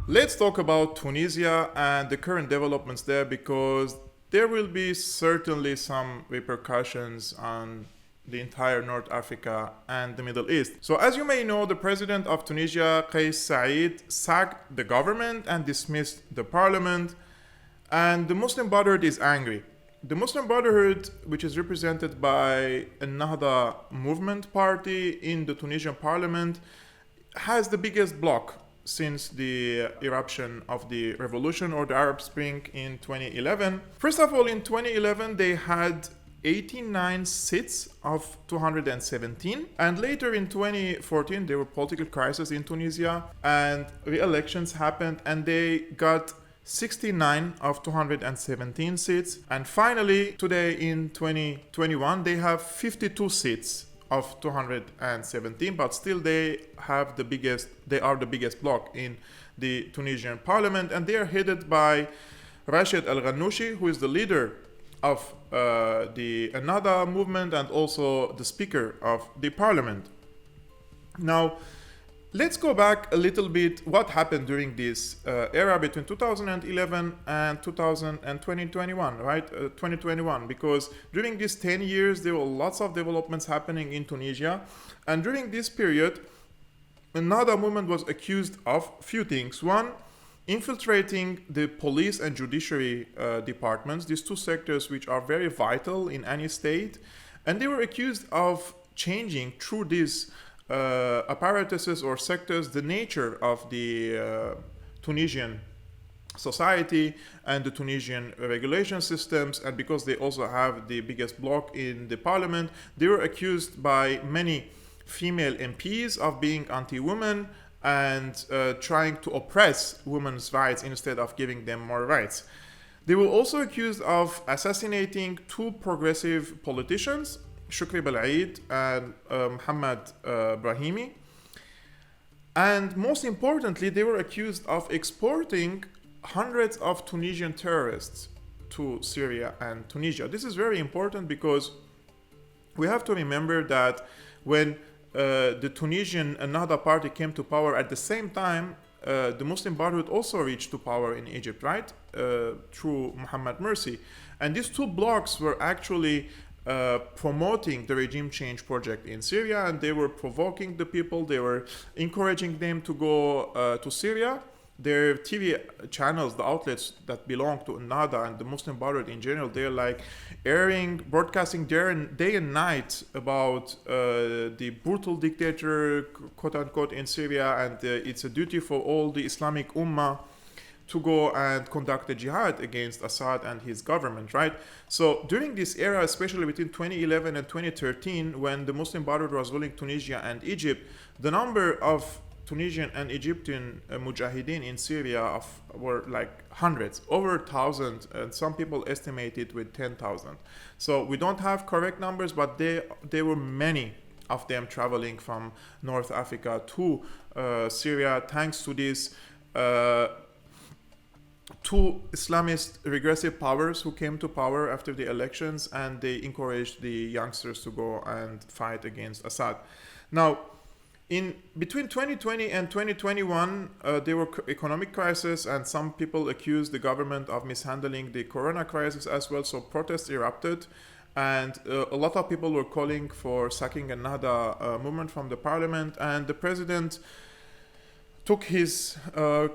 Let's talk about Tunisia and the current developments there, because there will be certainly some repercussions on the entire North Africa and the Middle East. So as you may know, the president of Tunisia, Kais Saied, sacked the government and dismissed the parliament, and the Muslim Brotherhood is angry. The Muslim Brotherhood, which is represented by a Nahda movement party in the Tunisian parliament, has the biggest bloc since the eruption of the revolution or the Arab Spring in 2011. First of all, in 2011, they had 89 seats of 217. And later in 2014, there were political crisis in Tunisia and re-elections happened, and they got 69 of 217 seats. And finally, today in 2021, they have 52 seats of 217, but still they are the biggest bloc in the Tunisian parliament, and they are headed by Rachid Al-Ghannouchi, who is the leader of the Ennahda movement and also the speaker of the parliament. Now, let's go back a little bit what happened during this era between 2011 and 2021, right? 2021, because during these 10 years, there were lots of developments happening in Tunisia. And during this period, another movement was accused of a few things. One, infiltrating the police and judiciary departments, these two sectors which are very vital in any state. And they were accused of changing through these apparatuses or sectors the nature of the Tunisian society and the Tunisian regulation systems. And because they also have the biggest bloc in the parliament, they were accused by many female MPs of being anti-women and trying to oppress women's rights instead of giving them more rights. They were also accused of assassinating two progressive politicians, Shukri Belaid and Mohammed Brahimi. And most importantly, they were accused of exporting hundreds of Tunisian terrorists to Syria and Tunisia. This is very important because we have to remember that when the Tunisian Ennahda party came to power, at the same time, the Muslim Brotherhood also reached to power in Egypt, right? Through Mohammed Morsi. And these two blocs were actually promoting the regime change project in Syria, and they were provoking the people, they were encouraging them to go to Syria. Their TV channels, the outlets that belong to Ennahda and the Muslim Brotherhood in general, they're like broadcasting day and night about the brutal dictator, quote unquote, in Syria, and it's a duty for all the Islamic Ummah to go and conduct a jihad against Assad and his government, right? So during this era, especially between 2011 and 2013, when the Muslim Brotherhood was ruling Tunisia and Egypt, the number of Tunisian and Egyptian mujahideen in Syria were like hundreds, over 1,000, and some people estimate it with 10,000. So we don't have correct numbers, but there were many of them traveling from North Africa to Syria, thanks to these two Islamist regressive powers who came to power after the elections, and they encouraged the youngsters to go and fight against Assad. Now, in between 2020 and 2021, there were economic crisis, and some people accused the government of mishandling the corona crisis as well. So protests erupted, and a lot of people were calling for sacking another movement from the parliament, and the president took his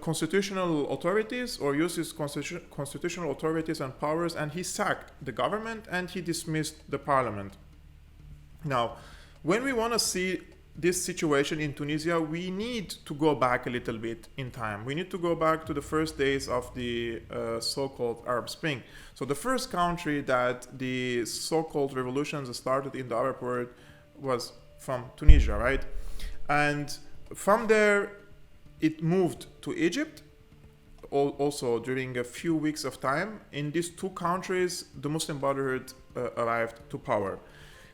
constitutional authorities, or used his constitutional authorities and powers, and he sacked the government and he dismissed the parliament. Now, when we want to see this situation in Tunisia, we need to go back a little bit in time. We need to go back to the first days of the so-called Arab Spring. So the first country that the so-called revolutions started in the Arab world was from Tunisia, right? And from there, it moved to Egypt, also during a few weeks of time. In these two countries, the Muslim Brotherhood arrived to power.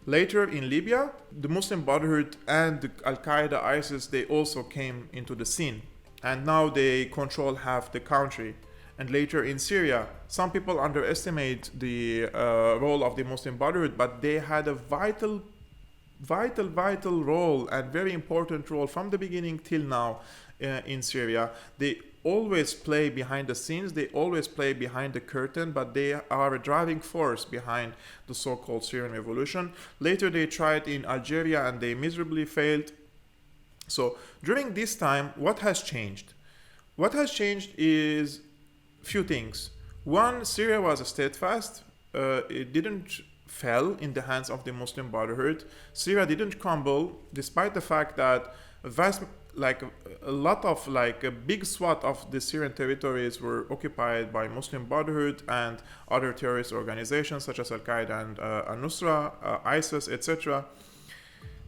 Later in Libya, the Muslim Brotherhood and Al-Qaeda, ISIS, they also came into the scene. And now they control half the country. and later in Syria. Some people underestimate the role of the Muslim Brotherhood, but they had a vital role and very important role from the beginning till now in Syria. They always play behind the scenes, they always play behind the curtain, but they are a driving force behind the so-called Syrian revolution. Later they tried in Algeria and they miserably failed. So during this time, what has changed? What has changed is few things. One, Syria was steadfast. It didn't fell in the hands of the Muslim Brotherhood. Syria didn't crumble, despite the fact that a big swath of the Syrian territories were occupied by Muslim Brotherhood and other terrorist organizations such as Al-Qaeda and Al-Nusra, ISIS, etc.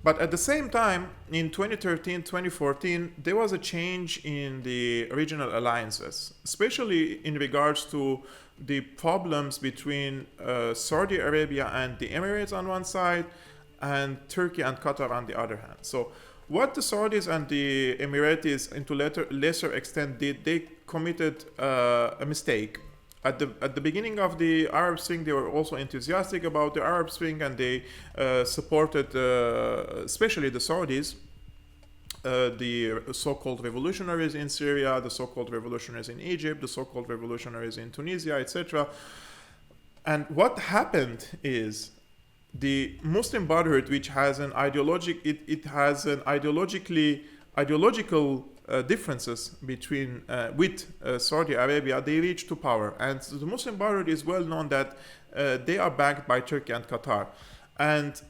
But at the same time, in 2013, 2014, there was a change in the regional alliances, especially in regards to the problems between Saudi Arabia and the Emirates on one side and Turkey and Qatar on the other hand. So what the Saudis and the Emiratis, into lesser extent, did, they committed a mistake. At the beginning of the Arab Spring, they were also enthusiastic about the Arab Spring, and they supported, especially the Saudis, the so-called revolutionaries in Syria, the so-called revolutionaries in Egypt, the so-called revolutionaries in Tunisia, etc. And what happened is the Muslim Brotherhood, which has an ideological differences between with Saudi Arabia, they reached to power. And the Muslim Brotherhood is well known that they are backed by Turkey and Qatar. And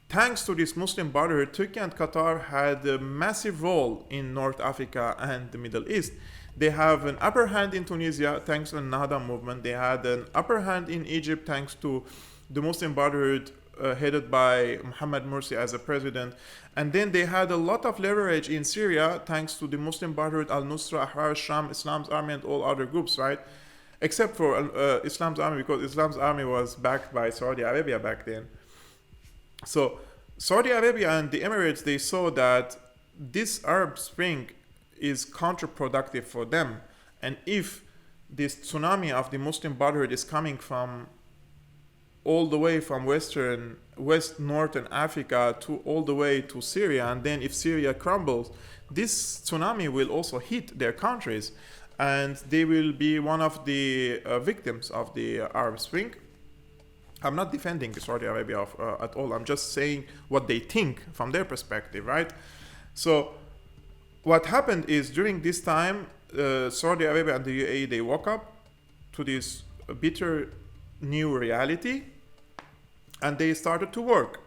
thanks to this Muslim Brotherhood, Turkey and Qatar had a massive role in North Africa and the Middle East. They have an upper hand in Tunisia thanks to the Nahda movement. They had an upper hand in Egypt thanks to the Muslim Brotherhood headed by Mohammed Morsi as a president. And then they had a lot of leverage in Syria thanks to the Muslim Brotherhood, Al-Nusra, Ahrar al-Sham, Islam's Army, and all other groups, right? Except for Islam's Army, because Islam's Army was backed by Saudi Arabia back then. So Saudi Arabia and the Emirates, they saw that this Arab Spring is counterproductive for them. And if this tsunami of the Muslim Brotherhood is coming from all the way from northern Africa to all the way to Syria, and then if Syria crumbles, this tsunami will also hit their countries, and they will be one of the victims of the Arab Spring. I'm not defending Saudi Arabia at all. I'm just saying what they think from their perspective, right? So what happened is during this time, Saudi Arabia and the UAE, they woke up to this bitter new reality, and they started to work.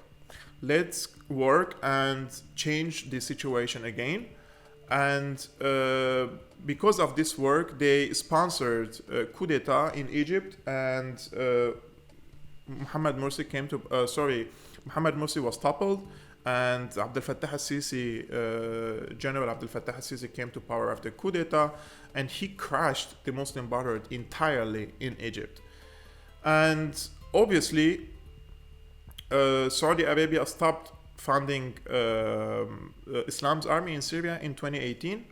Let's work and change the situation again. And because of this work, they sponsored a coup d'etat in Egypt, and Mohammed Morsi was toppled, and Abdel Fattah al-Sisi, General Abdel Fattah al-Sisi, came to power after coup d'etat, and he crushed the Muslim Brotherhood entirely in Egypt. And obviously, Saudi Arabia stopped funding Islam's army in Syria in 2018,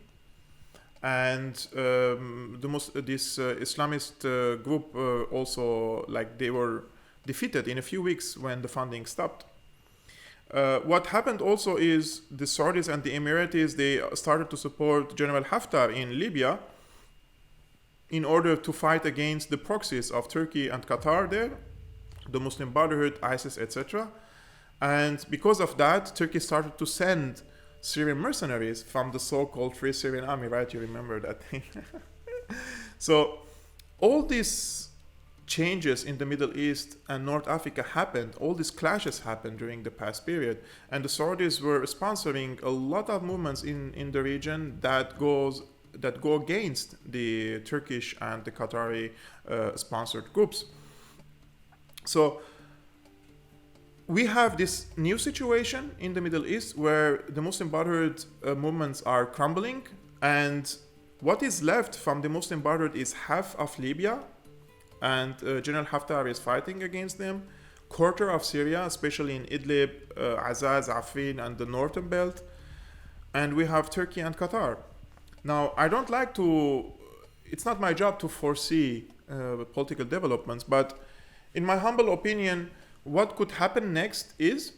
and this Islamist group also, they were defeated in a few weeks when the funding stopped. What happened also is the Saudis and the Emiratis, they started to support General Haftar in Libya in order to fight against the proxies of Turkey and Qatar there, the Muslim Brotherhood, ISIS, etc. And because of that, Turkey started to send Syrian mercenaries from the so-called Free Syrian Army, right? You remember that thing. So all these changes in the Middle East and North Africa happened, all these clashes happened during the past period. And the Saudis were sponsoring a lot of movements in the region that go against the Turkish and the Qatari sponsored groups. So we have this new situation in the Middle East where the Muslim Brotherhood movements are crumbling, and what is left from the Muslim Brotherhood is half of Libya, and General Haftar is fighting against them, quarter of Syria, especially in Idlib, Azaz, Afrin, and the northern belt, and we have Turkey and Qatar. Now, I don't like to it's not my job to foresee political developments, but in my humble opinion, what could happen next is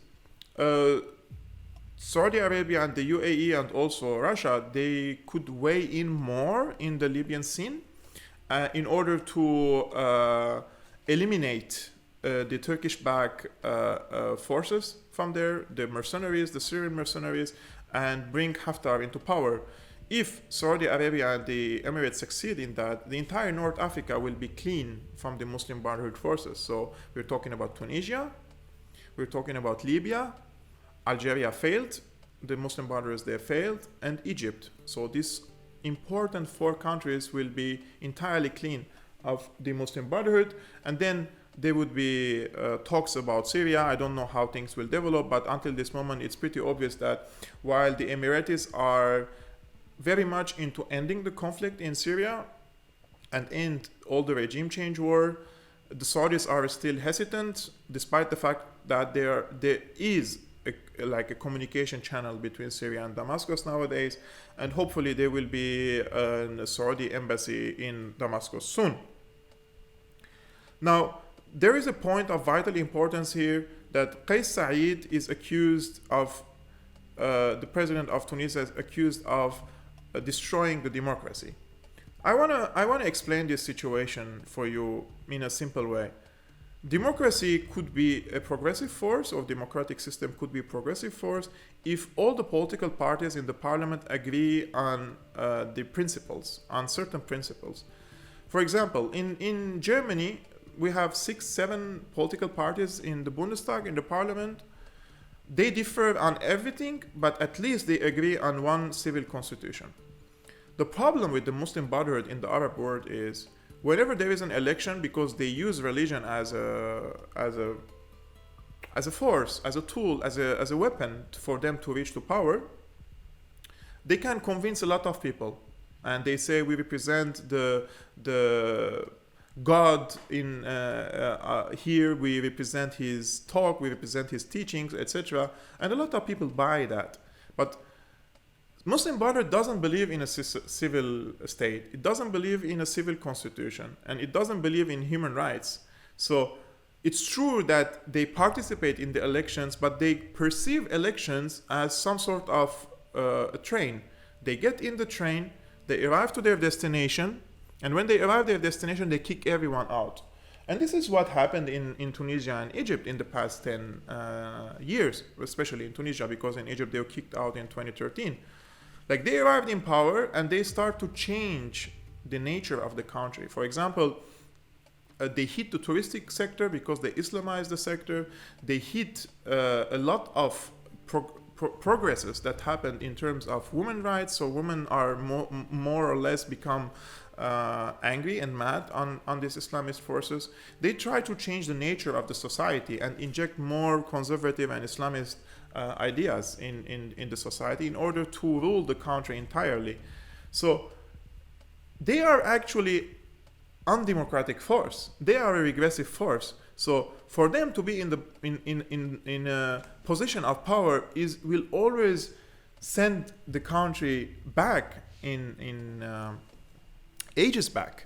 Saudi Arabia and the UAE and also Russia, they could weigh in more in the Libyan scene in order to eliminate the Turkish-backed forces from there, the mercenaries, the Syrian mercenaries, and bring Haftar into power. If Saudi Arabia and the Emirates succeed in that, the entire North Africa will be clean from the Muslim Brotherhood forces. So we're talking about Tunisia, we're talking about Libya, Algeria failed, the Muslim Brotherhood there failed, and Egypt. So these important 4 countries will be entirely clean of the Muslim Brotherhood, and then there would be talks about Syria. I don't know how things will develop, but until this moment, it's pretty obvious that while the Emiratis are very much into ending the conflict in Syria and end all the regime change war, the Saudis are still hesitant, despite the fact that there is like a communication channel between Syria and Damascus nowadays, and hopefully there will be a Saudi embassy in Damascus soon. Now, there is a point of vital importance here that Kais Saied is accused of, the president of Tunisia is accused of destroying the democracy. I wanna explain this situation for you in a simple way. Democracy could be a progressive force, or democratic system could be a progressive force, if all the political parties in the parliament agree on the principles, on certain principles. For example, in Germany, we have 6-7 political parties in the Bundestag, in the parliament. They differ on everything, but at least they agree on one civil constitution. The problem with the Muslim Brotherhood in the Arab world is whenever there is an election, because they use religion as a force, as a tool, as a weapon for them to reach to power, they can convince a lot of people, and they say we represent the God in here, we represent his talk, we represent his teachings, etc. And a lot of people buy that. But Muslim Brotherhood doesn't believe in a civil state. It doesn't believe in a civil constitution, and it doesn't believe in human rights. So it's true that they participate in the elections, but they perceive elections as some sort of a train. They get in the train, they arrive to their destination, and when they arrive at their destination, they kick everyone out. And this is what happened in Tunisia and Egypt in the past 10 years, especially in Tunisia, because in Egypt they were kicked out in 2013. Like, they arrived in power and they start to change the nature of the country. For example, they hit the touristic sector because they Islamized the sector. They hit a lot of progresses that happened in terms of women's rights. So women are more or less become angry and mad on these Islamist forces. They try to change the nature of the society and inject more conservative and Islamist ideas in the society in order to rule the country entirely. So they are actually undemocratic force. They are a regressive force. So for them to be in a position of power will always send the country back in ages back.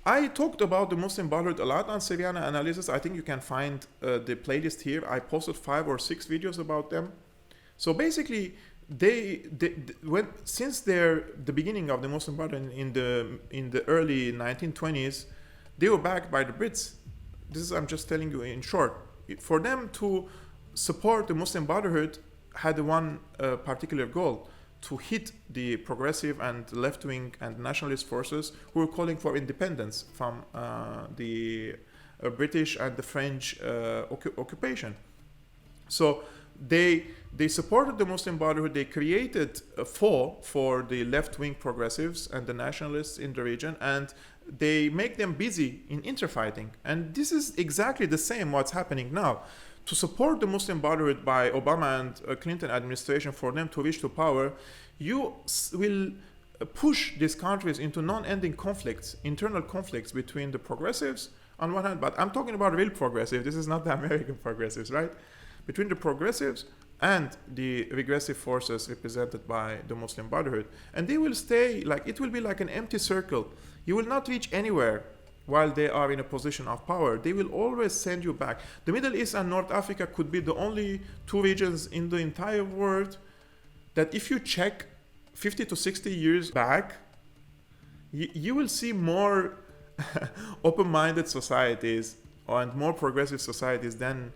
I talked about the Muslim Brotherhood a lot on Syriana analysis. I think you can find the playlist here. I posted 5 or 6 videos about them. So basically, since the beginning of the Muslim Brotherhood in the early 1920s, they were backed by the Brits. I'm just telling you in short. For them to support the Muslim Brotherhood had one particular goal: to hit the progressive and left-wing and nationalist forces who were calling for independence from the British and the French occupation. So they supported the Muslim Brotherhood. They created a foe for the left-wing progressives and the nationalists in the region, and they make them busy in interfighting. And this is exactly the same what's happening now. To support the Muslim Brotherhood by Obama and Clinton administration for them to reach to power, you will push these countries into non-ending conflicts, internal conflicts between the progressives on one hand, but I'm talking about real progressives. This is not the American progressives, right? Between the progressives and the regressive forces represented by the Muslim Brotherhood. And they will stay, like, it will be like an empty circle. You will not reach anywhere while they are in a position of power. They will always send you back. The Middle East and North Africa could be the only two regions in the entire world that if you check 50 to 60 years back, you will see more open-minded societies and more progressive societies than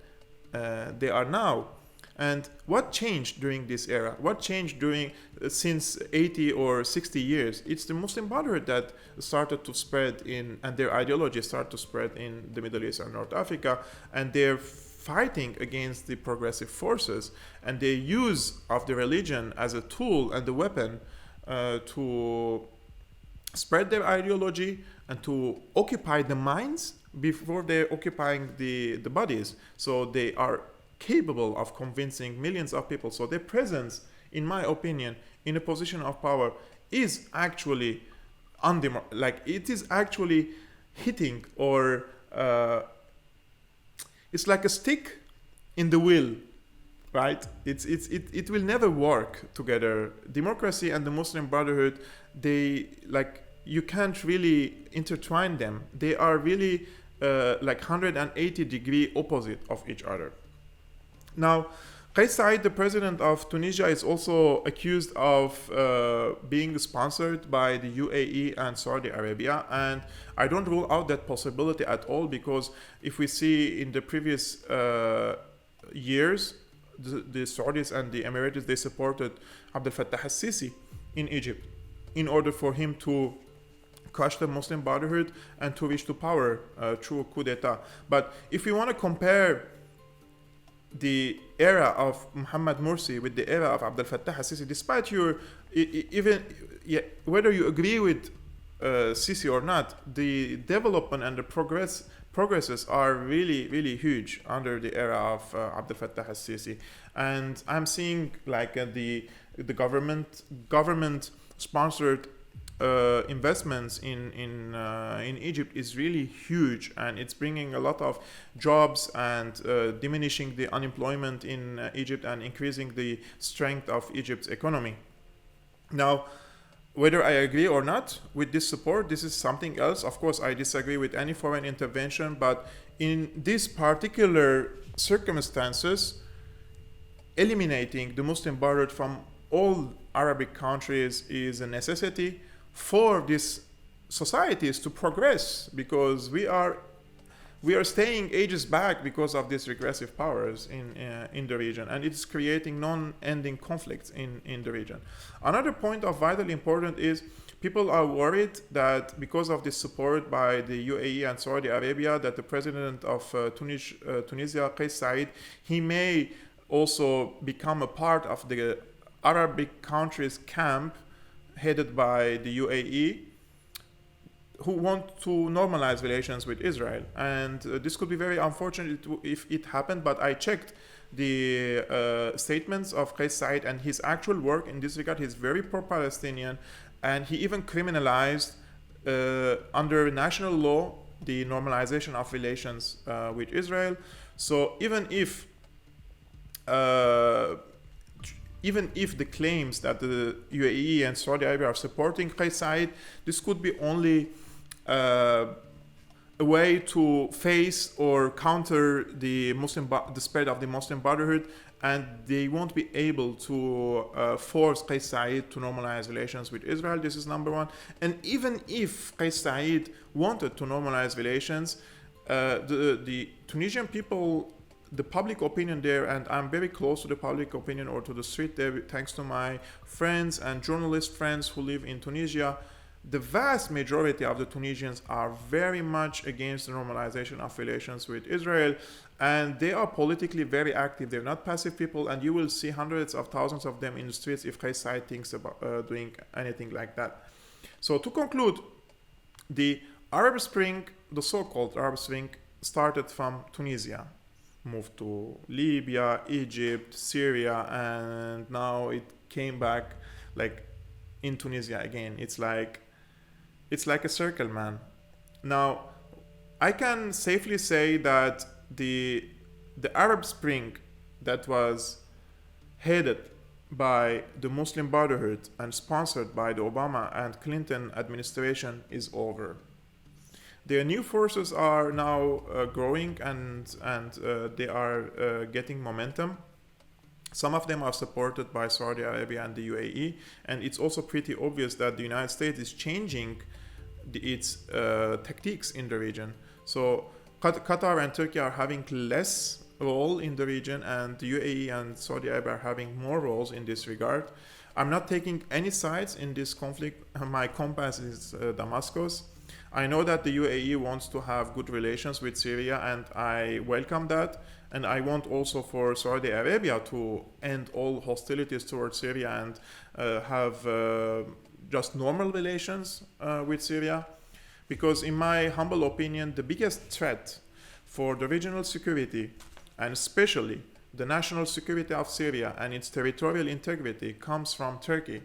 they are now. And what changed during this era? What changed since 80 or 60 years? It's the Muslim Brotherhood that started to spread and their ideology started to spread in the Middle East and North Africa, and they're fighting against the progressive forces, and they use of the religion as a tool and a weapon to spread their ideology and to occupy the minds before they're occupying the bodies. So they are capable of convincing millions of people. So their presence, in my opinion, in a position of power is actually it is actually hitting, or it's like a stick in the wheel, right? It will never work together. Democracy and the Muslim Brotherhood, you can't really intertwine them. They are really 180-degree opposite of each other. Now, Kais Saied, the president of Tunisia, is also accused of being sponsored by the UAE and Saudi Arabia, and I don't rule out that possibility at all, because if we see in the previous years, the Saudis and the Emiratis, they supported Abdel Fattah al-Sisi in Egypt in order for him to crush the Muslim Brotherhood and to reach to power through a coup d'etat. But if we want to compare the era of Mohammed Morsi with the era of Abdel Fattah al-Sisi, despite whether you agree with Sisi or not, the development and the progresses are really, really huge under the era of Abdel Fattah al-Sisi. And I'm seeing the government sponsored investments in Egypt is really huge, and it's bringing a lot of jobs and diminishing the unemployment in Egypt and increasing the strength of Egypt's economy. Now, whether I agree or not with this support, this is something else. Of course, I disagree with any foreign intervention, but in these particular circumstances, eliminating the Muslim Brotherhood from all Arabic countries is a necessity for these societies to progress, because we are staying ages back because of these regressive powers in the region, and it's creating non-ending conflicts in the region. Another point of vital importance is people are worried that because of this support by the UAE and Saudi Arabia, that the president of Tunisia, Kais Saied, he may also become a part of the Arabic countries camp headed by the UAE, who want to normalize relations with Israel. And this could be very unfortunate if it happened, but I checked the statements of Kais Saied and his actual work in this regard. He's very pro-Palestinian, and he even criminalized under national law the normalization of relations with Israel. So even if the claims that the UAE and Saudi Arabia are supporting Kais Saied, this could be only a way to face or counter the spread of the Muslim Brotherhood, and they won't be able to force Kais Saied to normalize relations with Israel. This is number one. And even if Kais Saied wanted to normalize relations, the Tunisian people, the public opinion there, and I'm very close to the public opinion or to the street there thanks to my friends and journalist friends who live in Tunisia, the vast majority of the Tunisians are very much against the normalization of relations with Israel, and they are politically very active. They're not passive people, and you will see hundreds of thousands of them in the streets if Kais Saied thinks about doing anything like that. So to conclude, the Arab Spring, the so-called Arab Spring, started from Tunisia, moved to Libya, Egypt, Syria, and now it came back in Tunisia again. It's like a circle, man. Now, I can safely say that the Arab Spring that was headed by the Muslim Brotherhood and sponsored by the Obama and Clinton administration is over. Their new forces are now growing and they are getting momentum. Some of them are supported by Saudi Arabia and the UAE, and it's also pretty obvious that the United States is changing its tactics in the region. So Qatar and Turkey are having less role in the region, and the UAE and Saudi Arabia are having more roles in this regard. I'm not taking any sides in this conflict. My compass is Damascus. I know that the UAE wants to have good relations with Syria, and I welcome that. And I want also for Saudi Arabia to end all hostilities towards Syria and have just normal relations with Syria. Because in my humble opinion, the biggest threat for the regional security, and especially the national security of Syria and its territorial integrity, comes from Turkey.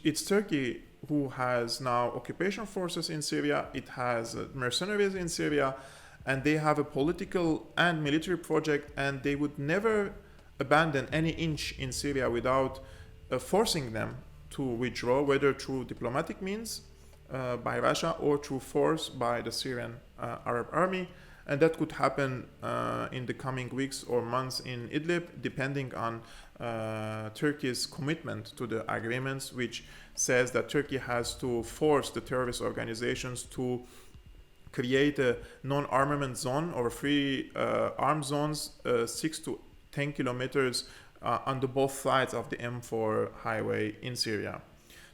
It's Turkey who has now occupation forces in Syria, it has mercenaries in Syria, and they have a political and military project, and they would never abandon any inch in Syria without forcing them to withdraw, whether through diplomatic means by Russia or through force by the Syrian Arab army. And that could happen in the coming weeks or months in Idlib, depending on Turkey's commitment to the agreements, which says that Turkey has to force the terrorist organizations to create a non-armament zone or free arm zones 6 to 10 kilometers on the both sides of the M4 highway in Syria.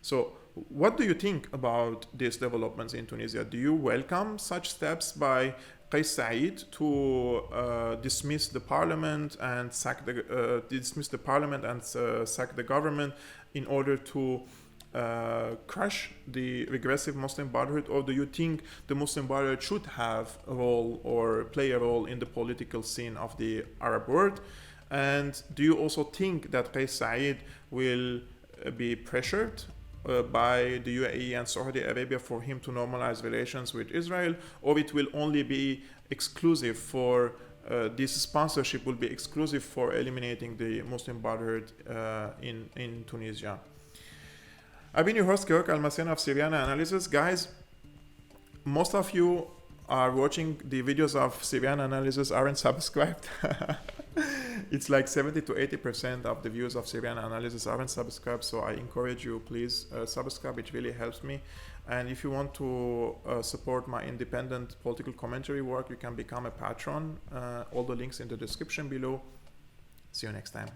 So what do you think about these developments in Tunisia? Do you welcome such steps by Kais Saied to dismiss the parliament and sack the government in order to crush the regressive Muslim Brotherhood, or do you think the Muslim Brotherhood should have a role or play a role in the political scene of the Arab world? And do you also think that Kais Saied will be pressured by the UAE and Saudi Arabia for him to normalize relations with Israel, or it will only be exclusive for this sponsorship will be exclusive for eliminating the Muslim Brotherhood in Tunisia? I've been your host, Georg Almacen of Syriana Analysis. Guys, most of you are watching the videos of Syriana Analysis aren't subscribed. It's like 70 to 80% of the views of Syriana Analysis aren't subscribed, so I encourage you, please subscribe. It really helps me. And if you want to support my independent political commentary work, you can become a patron. All the links in the description below. See you next time.